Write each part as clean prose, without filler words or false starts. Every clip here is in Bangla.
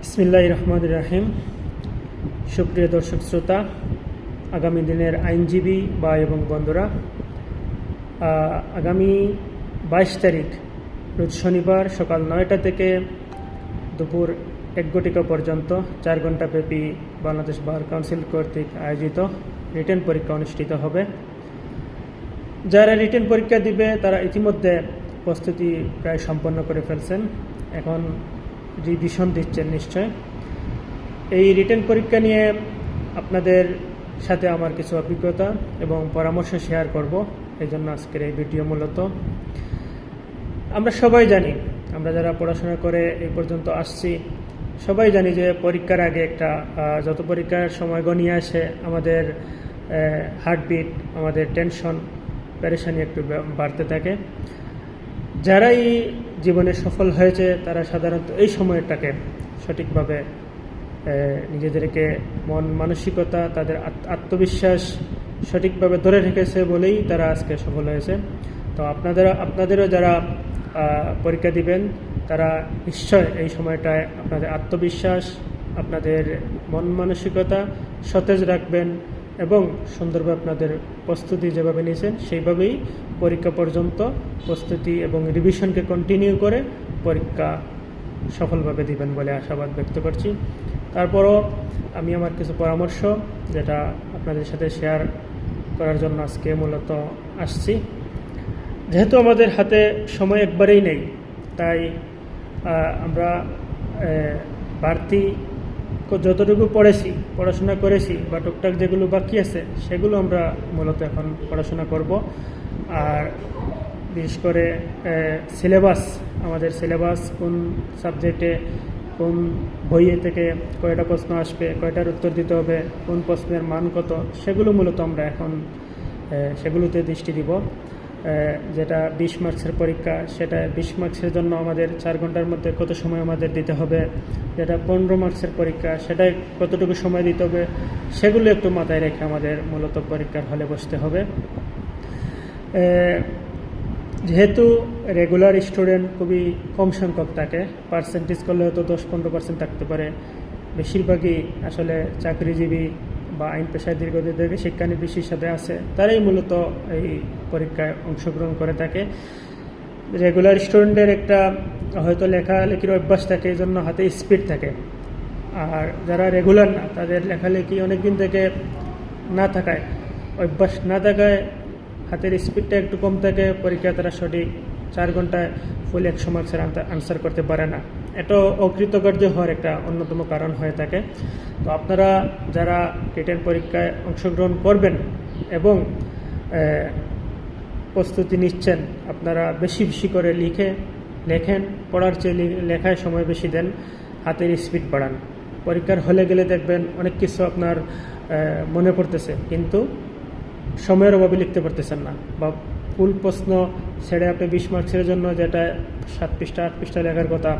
বিসমিল্লাহির রহমানির রহিম। সুপ্রিয় দর্শক শ্রোতা, আগামী দিনের আইনজীবী ভাই এবং বন্ধুরা, আগামী 22 তারিখ রোজ শনিবার সকাল 9টা থেকে দুপুর 1 পর্যন্ত 4 ঘন্টা ব্যাপী বাংলাদেশ বার কাউন্সিল কর্তৃক আয়োজিত রিটেন পরীক্ষা অনুষ্ঠিত হবে। যারা রিটেন পরীক্ষা দিবে তারা ইতিমধ্যে প্রস্তুতি প্রায় সম্পন্ন করে ফেলছেন, এখন রিভিশন দিচ্ছেন নিশ্চয়। এই রিটেন পরীক্ষা নিয়ে আপনাদের সাথে আমার কিছু অভিজ্ঞতা এবং পরামর্শ শেয়ার করব, এই জন্য আজকের এই ভিডিও। মূলত আমরা সবাই জানি, আমরা যারা পড়াশোনা করে এই পর্যন্ত আসছি সবাই জানি যে পরীক্ষার আগে একটা যত পরীক্ষার সময় গনিয়ে আসে আমাদের হার্টবিট, আমাদের টেনশন, পেরেশানি একটু বাড়তে থাকে। যারাই জীবনে সফল হয়েছে তারা সাধারণত এই সময়টাকে সঠিকভাবে নিজেদেরকে মন মানসিকতা, তাদের আত্মবিশ্বাস সঠিকভাবে ধরে রেখেছে বলেই তারা আজকে সফল হয়েছে। তো আপনাদেরও যারা পরীক্ষা দিবেন তারা নিশ্চয় এই সময়টায় আপনাদের আত্মবিশ্বাস, আপনাদের মন মানসিকতা সতেজ রাখবেন এবং সুন্দরভাবে আপনাদের প্রস্তুতি যেভাবে নিয়েছেন সেইভাবেই পরীক্ষা পর্যন্ত প্রস্তুতি এবং রিভিশনকে কন্টিনিউ করে পরীক্ষা সফলভাবে দিবেন বলে আশাবাদ ব্যক্ত করছি। তারপরও আমি আমার কিছু পরামর্শ যেটা আপনাদের সাথে শেয়ার করার জন্য আজকে মূলত আসছি। যেহেতু আমাদের হাতে সময় একবারেই নেই, তাই আমরা বাড়তি যতটুকু পড়াশোনা করেছি বা টুকটাক যেগুলো বাকি আছে সেগুলো আমরা মূলত এখন পড়াশোনা করব। আর বিশেষ করে আমাদের সিলেবাস কোন সাবজেক্টে কোন বইয়ে থেকে কয়টা প্রশ্ন আসবে, কয়টার উত্তর দিতে হবে, কোন প্রশ্নের মান কত, সেগুলো মূলত আমরা এখন সেগুলোতে দৃষ্টি দিব। যেটা 20 মার্কসের পরীক্ষা, সেটা 20 মার্কসের জন্য আমাদের 4 ঘন্টার মধ্যে কত সময় আমাদের দিতে হবে। যেটা 15 মার্কসের পরীক্ষা, সেটাই কতটুকু সময় দিতে হবে, সেগুলো একটু মাথায় রেখে আমাদের মূলত পরীক্ষার হলে বসতে হবে। যেহেতু রেগুলার স্টুডেন্ট খুবই কম সংখ্যক থাকে, পার্সেন্টেজ করলে হয়তো 10-15% থাকতে পারে, বেশিরভাগই আসলে চাকরিজীবী বা আইন পেশায় দীর্ঘদিন থেকে শিক্ষানবিশ হিসাবে আছে, তারাই মূলত এই পরীক্ষায় অংশগ্রহণ করে থাকে। রেগুলার স্টুডেন্টের একটা হয়তো লেখালেখির অভ্যাস থাকে, এই জন্য হাতে স্পিড থাকে। আর যারা রেগুলার না, তাদের লেখালেখি অনেকদিন থেকে না থাকায়, অভ্যাস না থাকায় হাতের স্পিডটা একটু কম থাকে, পরীক্ষায় তারা সঠিক 4 ঘন্টায় ফুল 100 মার্কসের আনসার করতে পারে না। এটাও অকৃতকার্য হওয়ার একটা অন্যতম কারণ হয়ে থাকে। তো আপনারা যারা রিটেন পরীক্ষায় অংশগ্রহণ করবেন এবং প্রস্তুতি নিচ্ছেন, আপনারা বেশি বেশি করে লেখেন, পড়ার চেয়ে লেখায় সময় বেশি দেন, হাতের স্পিড বাড়ান। পরীক্ষার হলে গেলে দেখবেন অনেক কিছু আপনার মনে পড়তেছে, কিন্তু সময়ের অভাবে লিখতে পারতেছেন না, বা ফুল প্রশ্ন ছেড়ে আপনি 20 মার্কসের জন্য যেটা 7 পৃষ্ঠা 8 পৃষ্ঠা লেখার কথা,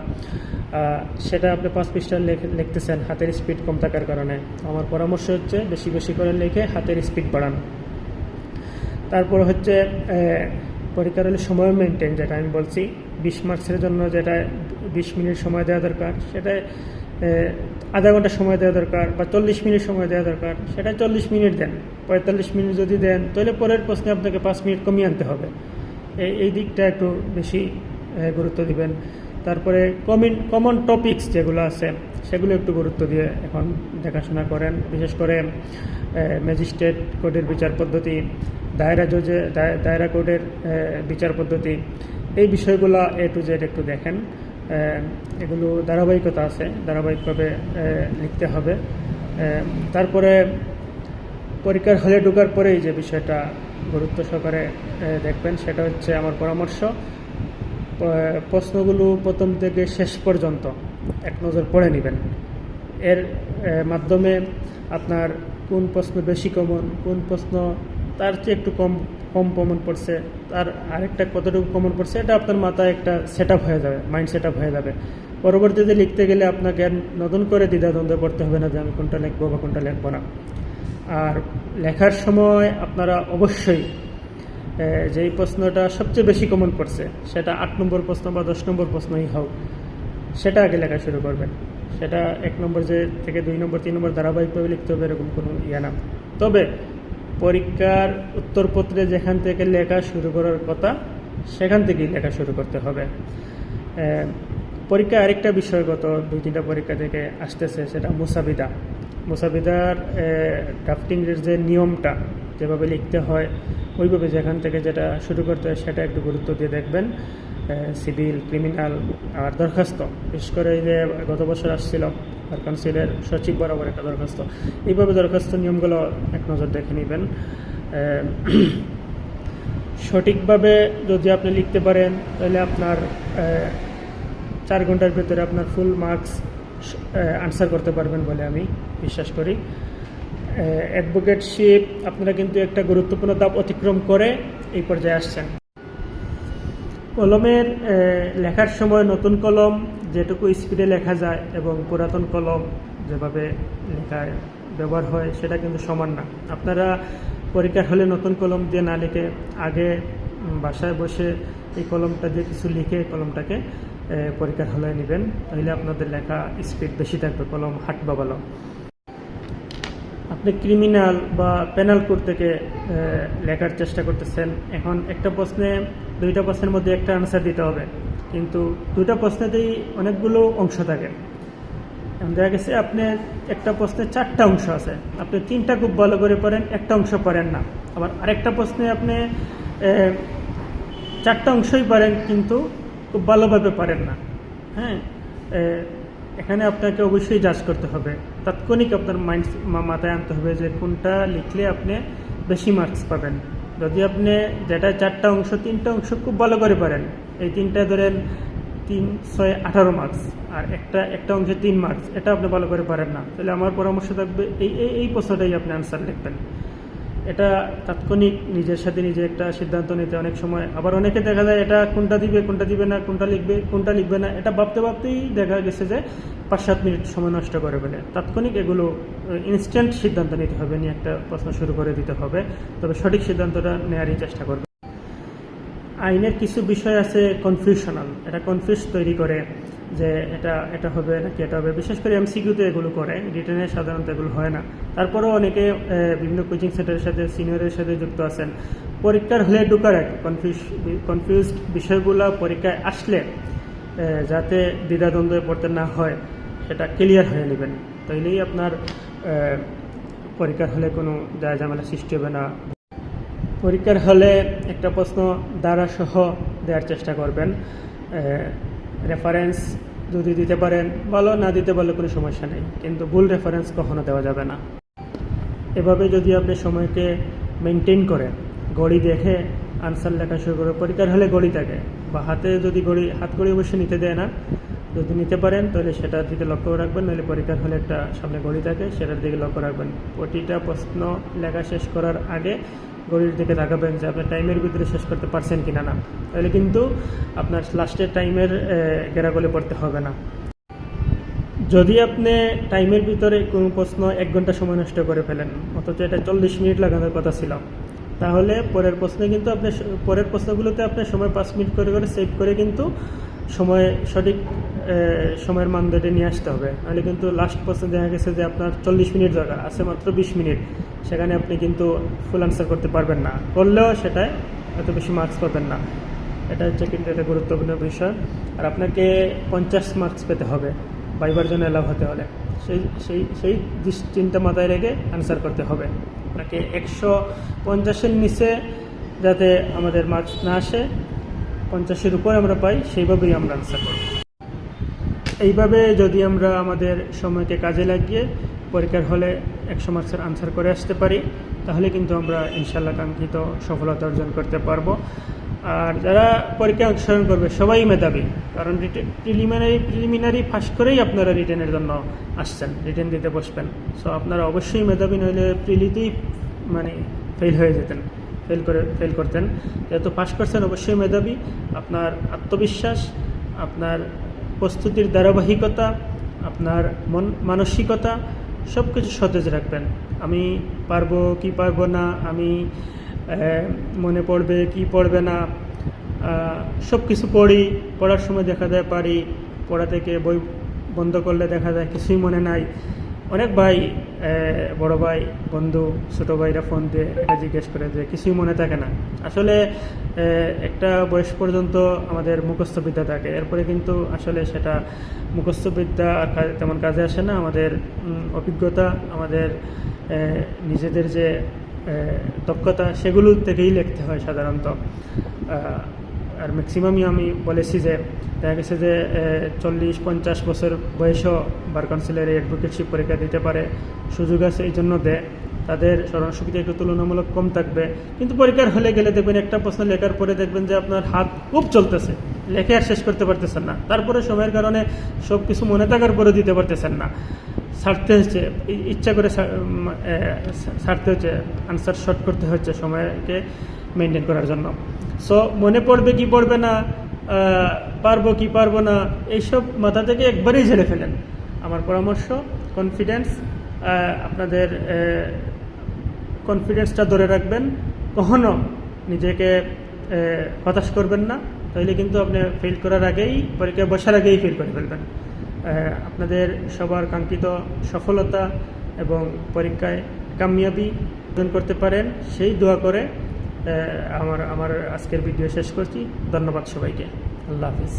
সেটা আপনি 5 পৃষ্ঠা লিখতেছেন হাতের স্পিড কম থাকার কারণে। আমার পরামর্শ হচ্ছে বেশি বেশি করে লিখে হাতের স্পিড বাড়ান। তারপর হচ্ছে পরীক্ষার হলে সময় মেনটেন, যেটা আমি বলছি 20 মার্কসের জন্য যেটা 20 মিনিট সময় দেওয়া দরকার, সেটা আধা ঘন্টা সময় দেওয়া দরকার, বা 40 মিনিট সময় দেওয়া দরকার, সেটা 40 মিনিট দেন। 45 মিনিট যদি দেন তাহলে পরের প্রশ্নে আপনাকে 5 মিনিট কমিয়ে আনতে হবে। এই দিকটা একটু বেশি গুরুত্ব দিবেন। তারপরে কমন টপিকস যেগুলো আছে সেগুলো একটু গুরুত্ব দিয়ে এখন দেখাশোনা করেন। বিশেষ করে ম্যাজিস্ট্রেট কোর্টের বিচার পদ্ধতি, দায়রা কোর্টের বিচার পদ্ধতি, এই বিষয়গুলো A to Z একটু দেখেন। এগুলো ধারাবাহিকতা আছে, ধারাবাহিকভাবে লিখতে হবে। তারপরে পরীক্ষার হলে ঢোকার পরেই যে বিষয়টা গুরুত্ব সহকারে দেখবেন, সেটা হচ্ছে আমার পরামর্শ, প্রশ্নগুলো প্রথম থেকে শেষ পর্যন্ত এক নজর পড়ে নেবেন। এর মাধ্যমে আপনার কোন প্রশ্ন বেশি কমন, কোন প্রশ্ন তার চেয়ে একটু কম কমন পড়ছে, তার আরেকটা কতটুকু কমন পড়ছে, এটা আপনার মাথায় একটা সেট আপ হয়ে যাবে, মাইন্ড সেট আপ হয়ে যাবে। পরবর্তীতে লিখতে গেলে আপনাকে নতুন করে দ্বিধাদ্বন্দ্বে পড়তে হবে না যে আমি কোনটা লিখবো বা কোনটা লিখবো না। আর লেখার সময় আপনারা অবশ্যই যেই প্রশ্নটা সবচেয়ে বেশি কমন পড়ছে, সেটা 8 নম্বর প্রশ্ন বা 10 নম্বর প্রশ্নই হোক, সেটা আগে লেখা শুরু করবেন। সেটা 1 নম্বর যে থেকে 2 নম্বর 3 নম্বর ধারাবাহিকভাবে লিখতে হবে এরকম কোনো না। তবে পরীক্ষার উত্তরপত্রে যেখান থেকে লেখা শুরু করার কথা সেখান থেকেই লেখা শুরু করতে হবে। পরীক্ষা আরেকটা বিষয় গত 2-3টা পরীক্ষা থেকে আসতেছে, সেটা মুসাবিদার ড্রাফটিংয়ের যে নিয়মটা যেভাবে লিখতে হয় ওইভাবে যেখান থেকে যেটা শুরু করতে হয় সেটা একটু গুরুত্ব দিয়ে দেখবেন। সিভিল, ক্রিমিনাল আর দরখাস্ত, বিশেষ করে এই যে গত বছর আসছিল আর কাউন্সিলের সচিব বরাবর একটা দরখাস্ত, এইভাবে দরখাস্ত নিয়মগুলো এক নজর দেখে নেবেন। সঠিকভাবে যদি আপনি লিখতে পারেন তাহলে আপনার 4 ঘন্টার ভেতরে আপনার ফুল মার্কস আনসার করতে পারবেন বলে আমি বিশ্বাস করি। অ্যাডভোকেটশিপ আপনারা কিন্তু একটা গুরুত্বপূর্ণ ধাপ অতিক্রম করে এই পর্যায়ে আসছেন। কলমের লেখার সময় নতুন কলম যেটুকু স্পিডে লেখা যায় এবং পুরাতন কলম যেভাবে লেখায় ব্যবহার হয় সেটা কিন্তু সমান না। আপনারা পরীক্ষার হলে নতুন কলম দিয়ে না লিখে আগে বাসায় বসে এই কলমটা দিয়ে কিছু লিখে কলমটাকে পরীক্ষার হলে নেবেন, তাহলে আপনাদের লেখা স্পিড বেশি থাকবে, কলম হাঁটবা ভালো। আপনি ক্রিমিনাল বা পেনাল কোড থেকে লেখার চেষ্টা করতেছেন, এখন একটা প্রশ্নে 2টা প্রশ্নের মধ্যে একটা আনসার দিতে হবে, কিন্তু 2টা প্রশ্নেতেই অনেকগুলো অংশ থাকে। দেখা গেছে আপনি একটা প্রশ্নে 4টা অংশ আছে, আপনি 3টা খুব ভালো করে পারেন, একটা অংশ পারেন না। আবার আরেকটা প্রশ্নে আপনি 4টা অংশই পারেন কিন্তু খুব ভালোভাবে পারেন না। হ্যাঁ, এখানে আপনাকে অবশ্যই জাজ করতে হবে, তাৎক্ষণিক আপনার মাথায় আনতে হবে যে কোনটা লিখলে আপনি বেশি মার্কস পাবেন। যদি আপনি যেটা 4টা অংশ 3টা অংশ খুব ভালো করে পারেন, এই 3টা ধরেন 3, 6, 18 মার্কস, আর একটা অংশে 3 মার্কস, এটা আপনি ভালো করে পারেন না, তাহলে আমার পরামর্শ থাকবে এই প্রশ্নটাই আপনি আনসার লিখবেন। এটা তাৎক্ষণিক নিজের সাথে নিজে একটা সিদ্ধান্ত নিতে অনেক সময়, আবার অনেকে দেখা যায় এটা কোনটা দিবে না, কোনটা লিখবে না, এটা ভাবতেই দেখা গেছে যে 5-7 মিনিট সময় নষ্ট করে ফেলে। তাৎক্ষণিক এগুলো ইনস্ট্যান্ট সিদ্ধান্ত নিতে হবে, নিয়ে একটা প্রশ্ন শুরু করে দিতে হবে, তবে সঠিক সিদ্ধান্তটা নেওয়ারই চেষ্টা করবে। আইনের কিছু বিষয় আছে কনফিউশনাল, এটা কনফিউজ তৈরি করে যে এটা হবে নাকি এটা হবে, বিশেষ করে MCQতে এগুলো করে, রিটেনে সাধারণত এগুলো হয় না। তারপরেও অনেকে বিভিন্ন কোচিং সেন্টারের সাথে সিনিয়রের সাথে যুক্ত আছেন, পরীক্ষার হলে ঢোকার আগে কনফিউজড বিষয়গুলো পরীক্ষায় আসলে যাতে দ্বিধাদ্বন্দ্বে পড়তে না হয় সেটা ক্লিয়ার হয়ে নেবেন, তাইলেই আপনার পরীক্ষার হলে কোনো ঝামেলা সৃষ্টি হবে না। পরীক্ষার হলে একটা প্রশ্ন দ্বারা সহ দেওয়ার চেষ্টা করবেন। রেফারেন্স যদি দিতে পারেন ভালো, না দিতে পারলে কোনো সমস্যা নেই, কিন্তু ভুল রেফারেন্স কখনো দেওয়া যাবে না। এভাবে যদি আপনি সময়কে মেনটেন করেন, ঘড়ি দেখে আনসার লেখা শুরু করে, পরীক্ষার হলে ঘড়ি থাকে বা হাতে যদি হাত ঘড়ি অবশ্যই নিতে দেয় না, যদি নিতে পারেন তাহলে সেটার দিকে লক্ষ্য রাখবেন, নাহলে পরীক্ষার হলে একটা সামনে ঘড়ি থাকে সেটার দিকে লক্ষ্য রাখবেন। প্রতিটা প্রশ্ন লেখা শেষ করার আগে ঘড়ির দিকে তাকাবেন যে আপনি টাইমের ভিতরে শেষ করতে পারছেন কিনা না, তাহলে কিন্তু আপনার লাস্টের টাইমের গেরাগলে পড়তে হবে না। যদি আপনি টাইমের ভিতরে কোনো প্রশ্ন 1 ঘন্টা সময় নষ্ট করে ফেলেন, অথচ এটা 40 মিনিট লাগানোর কথা ছিল, তাহলে পরের প্রশ্নগুলোতে আপনার সময় 5 মিনিট করে সেভ করে কিন্তু সঠিক সময়ের মানদণ্ডে নিয়ে আসতে হবে, নাহলে কিন্তু লাস্ট প্রশ্নে দেখা গেছে যে আপনার 40 মিনিট দরকার আছে, মাত্র 20 মিনিট, সেখানে আপনি কিন্তু ফুল আনসার করতে পারবেন না, করলেও সেটায় এত বেশি মার্কস পাবেন না। এটা হচ্ছে কিন্তু একটা গুরুত্বপূর্ণ বিষয়। আর আপনাকে 50 মার্কস পেতে হবে ভাইবার জন্য এলাও হতে হলে, সেই চিন্তা মাথায় রেখে আনসার করতে হবে। আপনাকে 150-এর নিচে যাতে আমাদের মার্কস না আসে, 50-এর উপরে আমরা পাই, সেইভাবেই আমরা আনসার করব। এইভাবে যদি আমরা আমাদের সময়কে কাজে লাগিয়ে পরীক্ষার হলে 100 মার্কসের আনসার করে আসতে পারি, তাহলে কিন্তু আমরা ইনশাল্লাহ কাঙ্ক্ষিত সফলতা অর্জন করতে পারবো। আর যারা পরীক্ষায় অংশগ্রহণ করবে সবাই মেধাবী, কারণ প্রিলিমিনারি পাস করেই আপনারা রিটেনের জন্য আসছেন, রিটেন দিতে বসবেন। সো আপনারা অবশ্যই মেধাবী, নইলে প্রিলিতেই ফেল করতেন। যেহেতু পাস করছেন অবশ্যই মেধাবী, আপনার আত্মবিশ্বাস, আপনার প্রস্তুতির ধারাবাহিকতা, আপনার মানসিকতা সব কিছু সতেজ রাখবেন। আমি পারবো কি পারবো না, আমি মনে পড়বে কি পড়বে না, সব কিছু পড়ার সময় দেখা যায় পারি, পড়া থেকে বন্ধ করলে দেখা যায় কিছুই মনে নাই। অনেক ভাই, বড় ভাই, বন্ধু, ছোটো ভাইরা ফোন দিয়ে এটা জিজ্ঞেস করে যে কিছুই মনে থাকে না। আসলে একটা বয়স পর্যন্ত আমাদের মুখস্থ বিদ্যা থাকে, এরপরে কিন্তু আসলে সেটা মুখস্থ বিদ্যা আর তেমন কাজে আসে না। আমাদের অভিজ্ঞতা, আমাদের নিজেদের যে দক্ষতা, সেগুলো থেকেই লিখতে হয় সাধারণত। আর ম্যাক্সিমামই আমি বলেছি যে দেখা গেছে যে 40-50 বছর বয়সও বার কাউন্সিলের অ্যাডভোকেটশিপ পরীক্ষা দিতে পারে, সুযোগ আছে, এই জন্য দেয়। তাদের স্মরণশক্তি একটু তুলনামূলক কম থাকবে, কিন্তু পরীক্ষার হলে গেলে দেখবেন একটা প্রশ্ন লেখার পরে দেখবেন যে আপনার হাত খুব চলতেছে, লেখে আর শেষ করতে পারতেছেন না। তারপরে সময়ের কারণে সব কিছু মনে থাকার পরে দিতে পারতেছেন না, ছাড়তে হচ্ছে, ইচ্ছা করে ছাড়তে হচ্ছে, আনসার শর্ট করতে হচ্ছে সময়কে মেনটেন করার জন্য। সো মনে পড়বে কি পড়বে না, পারবো কি পারবো না, এইসব মাথা থেকে একবারেই ঝেড়ে ফেলেন। আমার পরামর্শ, কনফিডেন্স, আপনাদের কনফিডেন্সটা ধরে রাখবেন, কখনো নিজেকে হতাশ করবেন না, তাহলে কিন্তু আপনি ফেল করার আগেই, পরীক্ষায় বসার আগেই ফেল করে ফেলবেন। আপনাদের সবার কাঙ্ক্ষিত সফলতা এবং পরীক্ষায় কামিয়াবি অর্জন করতে পারেন, সেই দোয়া করে আমার আজকের ভিডিও শেষ করছি। ধন্যবাদ সবাইকে। আল্লাহ হাফিজ।